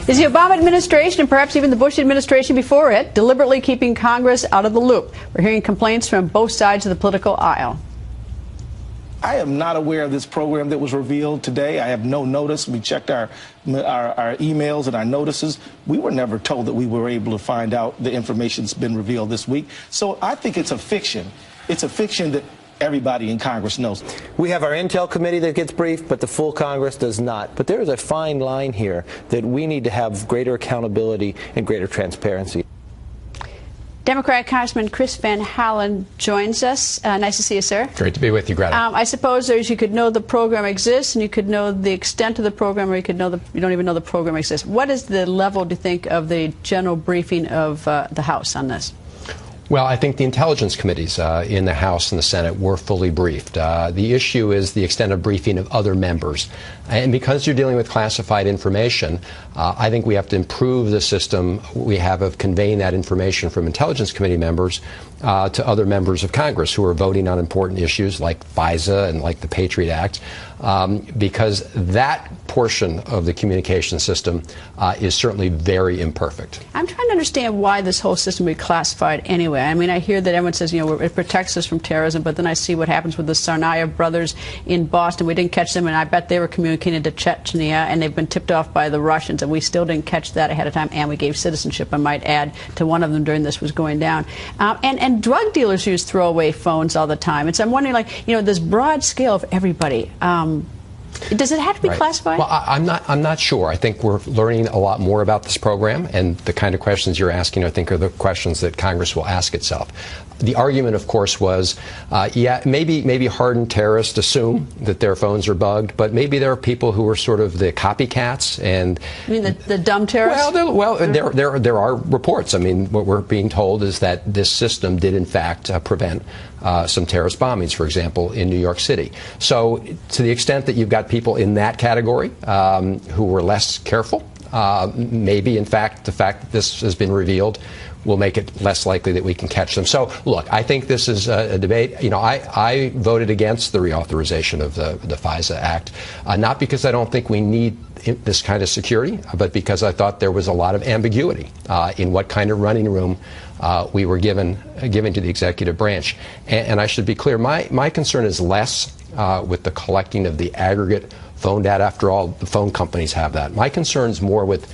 Is the Obama administration, and perhaps even the Bush administration before it, deliberately keeping Congress out of the loop? We're hearing complaints from both sides of the political aisle. I am not aware of this program that was revealed today. I have no notice. We checked our emails and our notices. We were never told that we were able to find out the information's been revealed this week. So I think it's a fiction. It's a fiction that everybody in Congress knows. We have our Intel committee that gets briefed, but the full Congress does not. But there is a fine line here that we need to have greater accountability and greater transparency. Democratic Congressman Chris Van Hollen joins us. Nice to see you, sir. Great to be with you, Greta. I suppose you could know the program exists, and you could know the extent of the program, or you could know you don't even know the program exists. What is the level, do you think, of the general briefing of the House on this? Well, I think the intelligence committees in the House and the Senate were fully briefed. The issue is the extent of briefing of other members. And because you're dealing with classified information, I think we have to improve the system we have of conveying that information from intelligence committee members to other members of Congress who are voting on important issues like FISA and like the Patriot Act, because that portion of the communication system is certainly very imperfect. I'm trying to understand why this whole system would be classified anyway. I mean, I hear that everyone says, you know, it protects us from terrorism, but then I see what happens with the Tsarnaev brothers in Boston. We didn't catch them, and I bet they were communicating to Chechnya, and they've been tipped off by the Russians, and we still didn't catch that ahead of time, and we gave citizenship, I might add, to one of them during this was going down. And drug dealers use throwaway phones all the time. And so I'm wondering, like, you know, this broad scale of everybody, does it have to be classified? Well, I'm not sure. I think we're learning a lot more about this program, and the kind of questions you're asking, I think, are the questions that Congress will ask itself. The argument, of course, was, yeah, maybe hardened terrorists assume that their phones are bugged, but maybe there are people who are sort of the copycats. And you mean the dumb terrorists? There are reports. I mean, what we're being told is that this system did, in fact, prevent some terrorist bombings, for example, in New York City. So to the extent that you've got people in that category who were less careful, maybe, in fact, the fact that this has been revealed will make it less likely that we can catch them. So, look, I think this is a debate. You know, I voted against the reauthorization of the FISA Act, not because I don't think we need this kind of security, but because I thought there was a lot of ambiguity in what kind of running room we were given to the executive branch. And I should be clear, my concern is less with the collecting of the aggregate phone data. After all, the phone companies have that. My concern is more with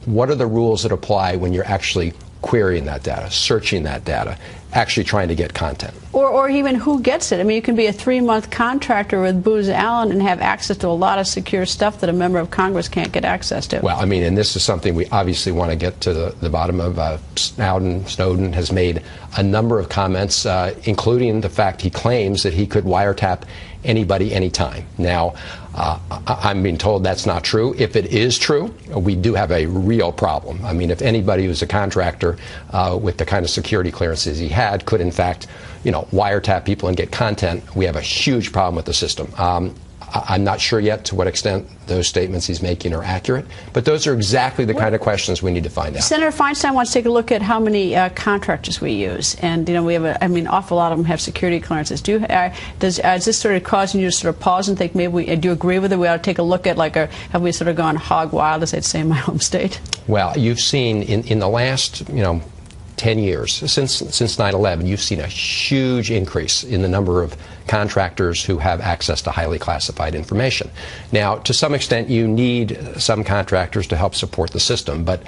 what are the rules that apply when you're actually querying that data, searching that data, actually trying to get content. Or even who gets it. I mean, you can be a 3-month contractor with Booz Allen and have access to a lot of secure stuff that a member of Congress can't get access to. Well, I mean, and this is something we obviously want to get to the bottom of. Snowden has made a number of comments, including the fact he claims that he could wiretap anybody, anytime. Now, I'm being told that's not true. If it is true, we do have a real problem. I mean, if anybody who's a contractor with the kind of security clearances he had could, in fact, you know, wiretap people and get content, we have a huge problem with the system. I'm not sure yet to what extent those statements he's making are accurate, but those are exactly the kind of questions we need to find out. Senator Feinstein wants to take a look at how many contractors we use, and you know, we have an awful lot of them have security clearances. Is this sort of causing you to sort of pause and think maybe do you agree with it? We ought to take a look at, like, have we sort of gone hog wild, as they'd say in my home state? Well, you've seen in the last 10 years, since 9/11, you've seen a huge increase in the number of contractors who have access to highly classified information. Now, to some extent, you need some contractors to help support the system, but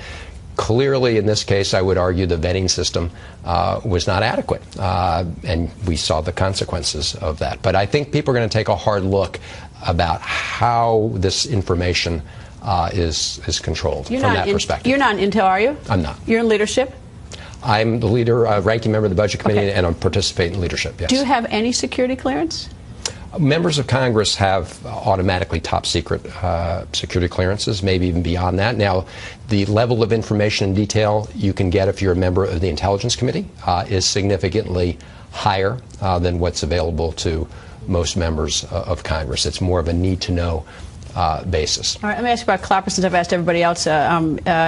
clearly, in this case, I would argue the vetting system was not adequate, and we saw the consequences of that. But I think people are going to take a hard look about how this information is controlled from that perspective. You're not in Intel, are you? I'm not. You're in leadership? I'm the leader, ranking member of the Budget Committee, and I'm participating in leadership, yes. Do you have any security clearance? Members of Congress have automatically top secret security clearances, maybe even beyond that. Now, the level of information and detail you can get if you're a member of the Intelligence Committee is significantly higher than what's available to most members of Congress. It's more of a need-to-know basis. All right, let me ask you about Clapper, since I've asked everybody else.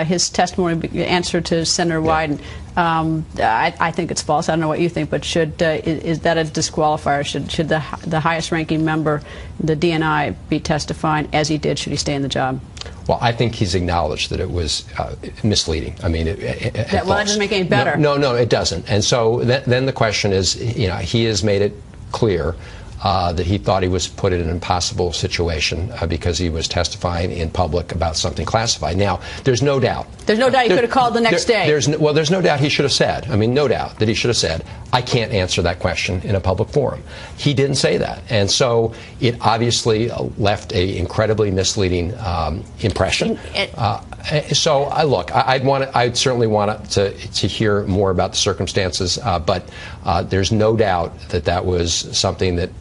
His testimony, answer to Senator Wyden, I think it's false. I don't know what you think, but is that a disqualifier? Should the highest-ranking member, the DNI, be testifying as he did? Should he stay in the job? Well, I think he's acknowledged that it was misleading. I mean, that doesn't make it any better. No, it doesn't. And so then the question is, you know, he has made it clear that he thought he was put in an impossible situation because he was testifying in public about something classified. Now, there's no doubt. There's no doubt he could have called the next day. There's no doubt he should have said. I mean, no doubt that he should have said, I can't answer that question in a public forum. He didn't say that. And so it obviously left an incredibly misleading impression. So, look, I'd certainly want to hear more about the circumstances, but there's no doubt that was something that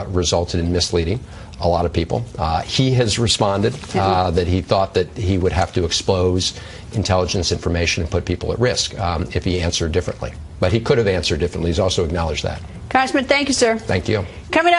resulted in misleading a lot of people. He has responded that he thought that he would have to expose intelligence information and put people at risk if he answered differently. But he could have answered differently. He's also acknowledged that. Congressman, thank you, sir. Thank you. Coming up.